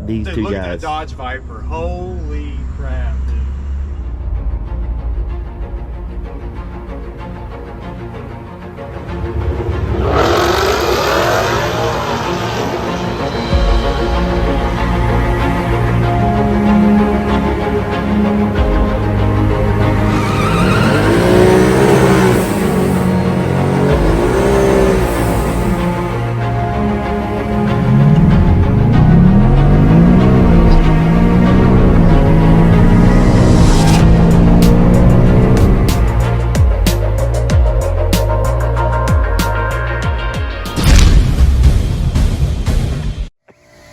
These Dude, two look guys. at that Dodge Viper. Holy crap, dude.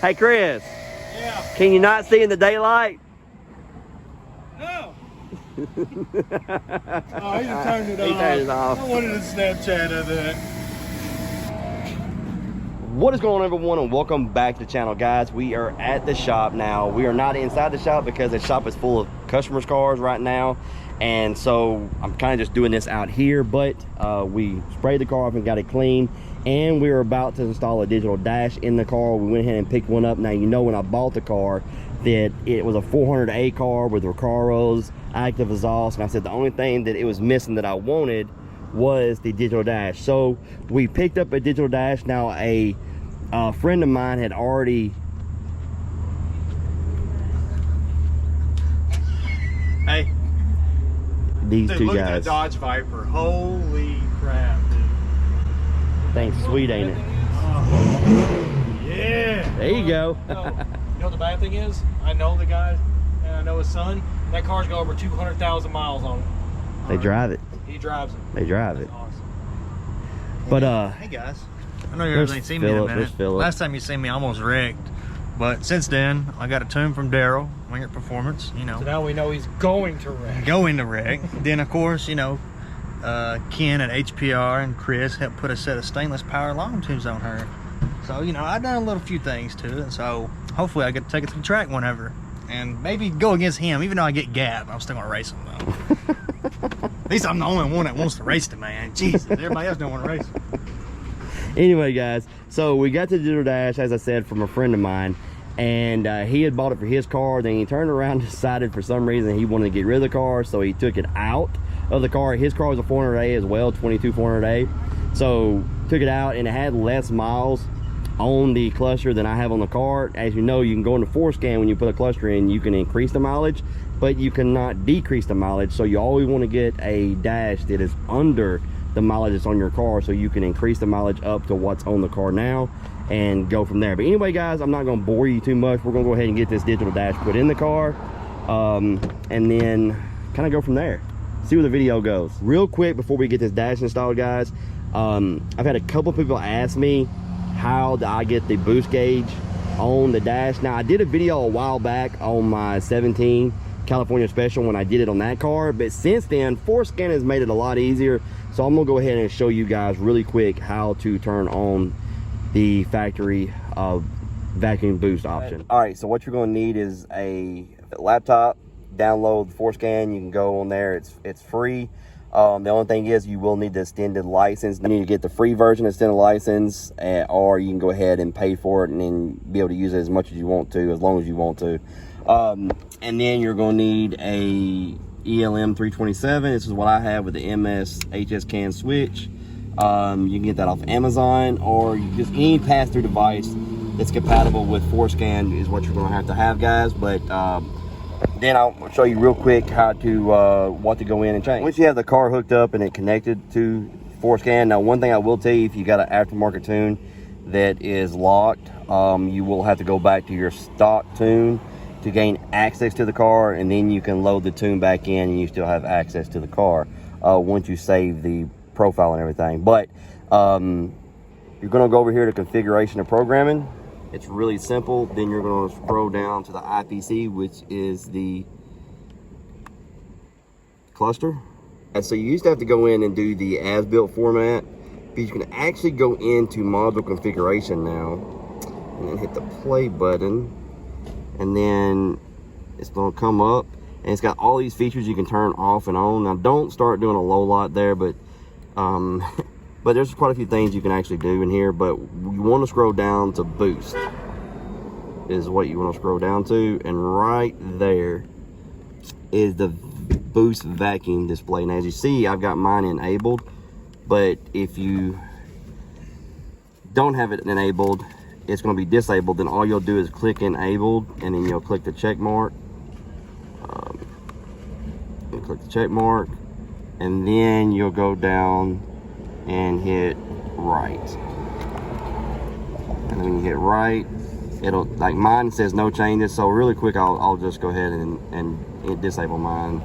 Hey Chris, Yeah. can you not see in the daylight? No. Oh, he just turned it off. He turned it off. I wanted a Snapchat of that. What is going on, everyone, and welcome back to the channel, guys. We are at the shop now. We are not inside the shop because the shop is full of customers' cars right now, and so I'm kind of just doing this out here. But we sprayed the car off and got it clean, and we were about to install a digital dash in the car. We went ahead and picked one up. Now, you know, when I bought the car that it was a 400A car with Recaros, active exhaust, and I said the only thing that it was missing that I wanted was the digital dash. So we picked up a digital dash. Now, a friend of mine had already these Dude, two look guys. at that Dodge Viper. Holy crap, dude. Thing's sweet, ain't it? Oh, yeah. There you go. You know what the bad thing is? I know the guy, and I know his son. That car's got over 200,000 miles on it. They drive it. He drives it. They drive it. Awesome. But Hey guys, I know you there's guys ain't seen me in a Philip, minute. there's Philip. Last time you seen me, I almost wrecked. But since then, I got a tune from Daryl, Wengerd Performance. You know, So now we know he's going to wreck. going to wreck. Then of course, you know, Ken at HPR and Chris helped put a set of stainless power long tunes on her. So you know, I've done a little few things to it, and so hopefully I get to take it to the track whenever, and maybe go against him. Even though I get gapped, I'm still gonna race him though. At least I'm the only one that wants to race the man. Jesus, everybody else don't want to race him. anyway, guys, so we got the digital dash, as I said, from a friend of mine, and he had bought it for his car. Then he turned around and decided for some reason he wanted to get rid of the car, so he took it out of the car. His car was a 400A as well, 22 400A. So took it out, and it had less miles on the cluster than I have on the car. As you know, you can go into FORScan when you put a cluster in, you can increase the mileage, but you cannot decrease the mileage. So you always want to get a dash that is under the mileage that's on your car, so you can increase the mileage up to what's on the car now and go from there. But anyway, guys, I'm not going to bore you too much. We're going to go ahead and get this digital dash put in the car, and then kind of go from there, see where the video goes. Real quick before we get this dash installed, guys, I've had a couple people ask me how do I get the boost gauge on the dash. Now, I did a video a while back on my 17 California Special when I did it on that car, but since then FORScan has made it a lot easier. So I'm gonna go ahead and show you guys really quick how to turn on the factory vacuum boost option. All right, so what you're gonna need is a laptop. Download FORScan. You can go on there, it's free. The only thing is you will need the extended license. You need to get the free version extended license, or you can go ahead and pay for it and then be able to use it as much as you want to, as long as you want to. And then you're going to need a ELM 327. This is what I have with the MS HS CAN switch. You can get that off Amazon, or you just any pass-through device that's compatible with FORScan is what you're going to have, guys. But then I'll show you real quick how to what to go in and change. Once you have the car hooked up and it connected to FORScan, now one thing I will tell you, if you got an aftermarket tune that is locked, you will have to go back to your stock tune to gain access to the car, and then you can load the tune back in and you still have access to the car once you save the profile and everything. But you're going to go over here to configuration and programming. It's really simple. Then you're going to scroll down to the IPC, which is the cluster. And so you used to have to go in and do the as-built format, but you can actually go into module configuration now and then hit the play button, and then it's going to come up and it's got all these features you can turn off and on. Now, don't start doing a low lot there, but but there's quite a few things you can actually do in here. But you want to scroll down to boost. is what you want to scroll down to, and right there is the boost vacuum display. And as you see, I've got mine enabled, but if you don't have it enabled, it's going to be disabled. Then all you'll do is click enabled, and then you'll click the check mark. Click the check mark, and then you'll go down and hit right. And then when you hit right, it'll, like mine says no changes, so really quick I'll just go ahead and disable mine.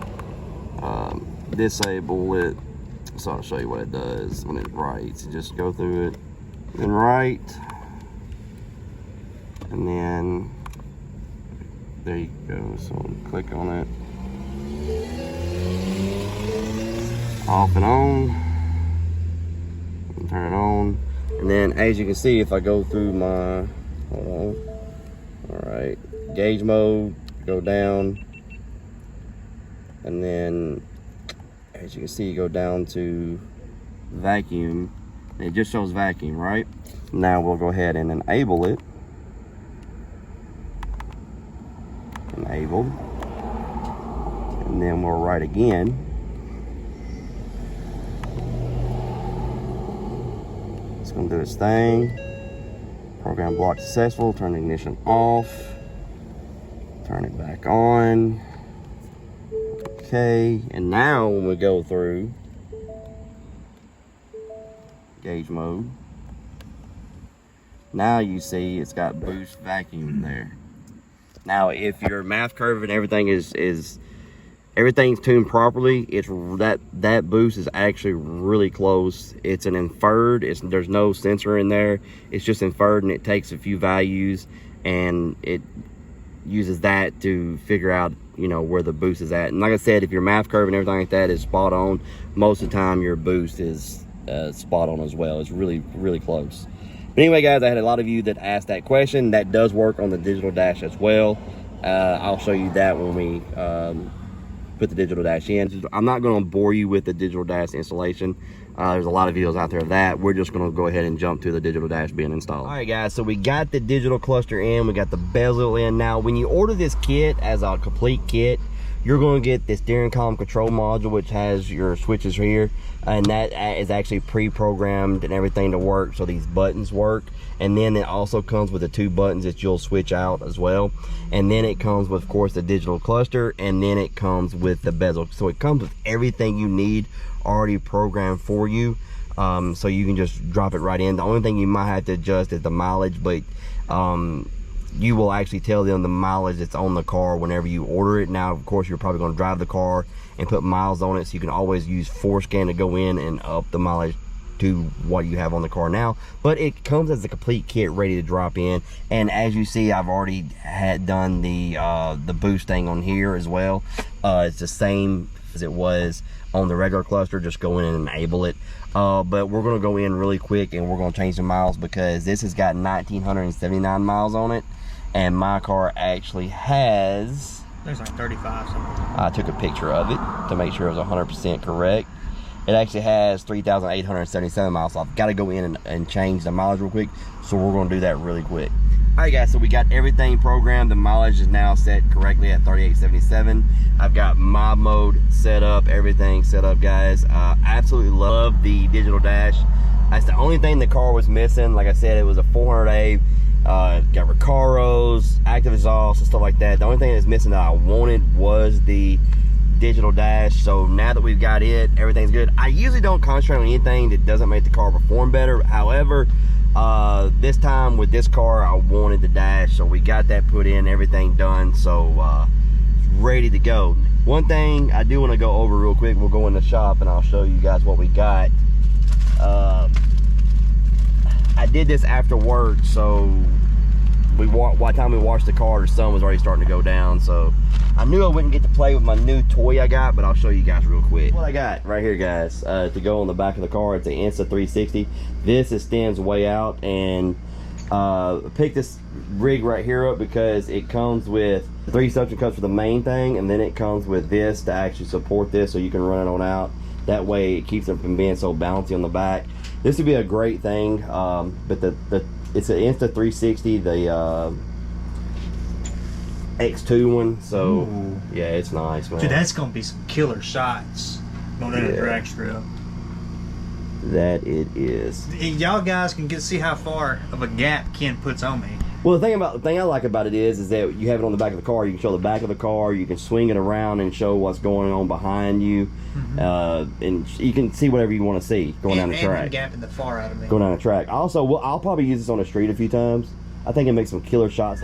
Disable it, so I'll show you what it does when it writes. You just go through it, then write, and then there you go. So click on it, off and on, and turn it on. And then as you can see, if I go through my, hold on, all right, gauge mode, go down, and then as you can see, you go down to vacuum, and it just shows vacuum, right? Now we'll go ahead and enable it. Enabled. And then we'll write again. It's gonna do its thing. Program block successful. Turn the ignition off. Turn it back on. Okay, and now when we go through gauge mode, now you see it's got boost vacuum there. Now if your math curve and everything is everything's tuned properly, it's that boost is actually really close. It's an inferred, there's no sensor in there, it's just inferred, and it takes a few values and it uses that to figure out, you know, where the boost is at. And like I said, if your math curve and everything like that is spot on, most of the time your boost is spot on as well. It's really close. But anyway, guys, I had a lot of you that asked that question. That does work on the digital dash as well. I'll show you that when we put the digital dash in. I'm not going to bore you with the digital dash installation. There's a lot of videos out there of that. We're just going to go ahead and jump to the digital dash being installed. All right, guys, so we got the digital cluster in, we got the bezel in. Now when you order this kit as a complete kit, you're going to get this steering column control module, which has your switches here, and that is actually pre-programmed and everything to work, so these buttons work. And then it also comes with the 2 buttons that you'll switch out as well. And then it comes with, of course, the digital cluster, and then it comes with the bezel. So it comes with everything you need already programmed for you, so you can just drop it right in. The only thing you might have to adjust is the mileage, but you will actually tell them the mileage that's on the car whenever you order it. Now, of course, you're probably going to drive the car and put miles on it, so you can always use ForeScan to go in and up the mileage to what you have on the car now. But it comes as a complete kit ready to drop in. And as you see, I've already had done the boost thing on here as well. It's the same as it was on the regular cluster. Just go in and enable it. But we're going to go in really quick and we're going to change the miles, because this has got 1,979 miles on it, and my car actually has, There's like 35 something. I took a picture of it to make sure it was 100% correct. It actually has 3,877 miles, so I've got to go in and change the mileage real quick. So we're going to do that really quick. All right, guys, so we got everything programmed. The mileage is now set correctly at 3877. I've got my mode set up, everything set up, guys. Absolutely love the digital dash. That's the only thing the car was missing. Like I said, it was a 400A. Got Recaros, active exhaust, and stuff like that. The only thing that's missing that I wanted was the digital dash. So now that we've got it, everything's good. I usually don't concentrate on anything that doesn't make the car perform better. However, this time with this car, I wanted the dash, so we got that put in, everything done, so it's ready to go. One thing I do want to go over real quick, we'll go in the shop and I'll show you guys what we got. I did this after work, so by the time we washed the car, the sun was already starting to go down, so I knew I wouldn't get to play with my new toy I got, but I'll show you guys real quick what I got right here, guys. To go on the back of the car, it's an Insta360. This extends way out, and pick this rig right here up because it comes with 3 suction cups for the main thing, and then it comes with this to actually support this, so you can run it on out. That way it keeps it from being so bouncy on the back. This would be a great thing, but it's an Insta360. X2 one. So Ooh. yeah, it's nice, man. Dude, that's gonna be some killer shots going down the drag strip. That it is. Y'all guys can see how far of a gap Ken puts on me. Well, the thing I like about it is that you have it on the back of the car. You can show the back of the car. You can swing it around and show what's going on behind you, and you can see whatever you want to see going down the track. And gapping the far out of me. Going down the track. Also, I'll probably use this on the street a few times. I think it makes some killer shots.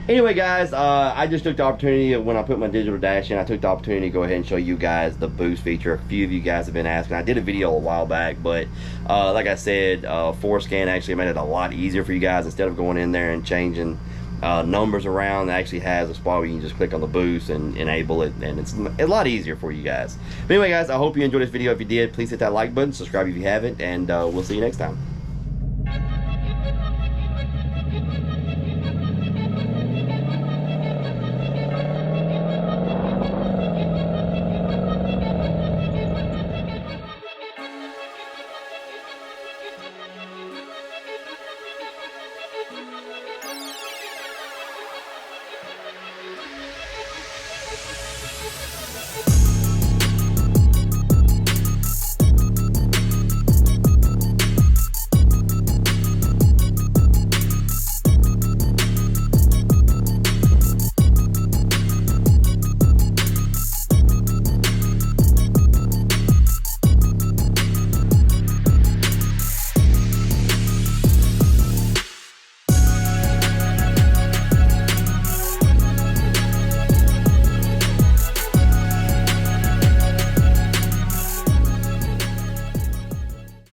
Anyway, guys, I just took the opportunity when I put my digital dash in. I took the opportunity to go ahead and show you guys the boost feature. A few of you guys have been asking. I did a video a while back, but like I said, Forescan actually made it a lot easier for you guys. Instead of going in there and changing numbers around, it actually has a spot where you can just click on the boost and enable it, and it's a lot easier for you guys. But anyway, guys, I hope you enjoyed this video. If you did, please hit that like button, subscribe if you haven't, and we'll see you next time.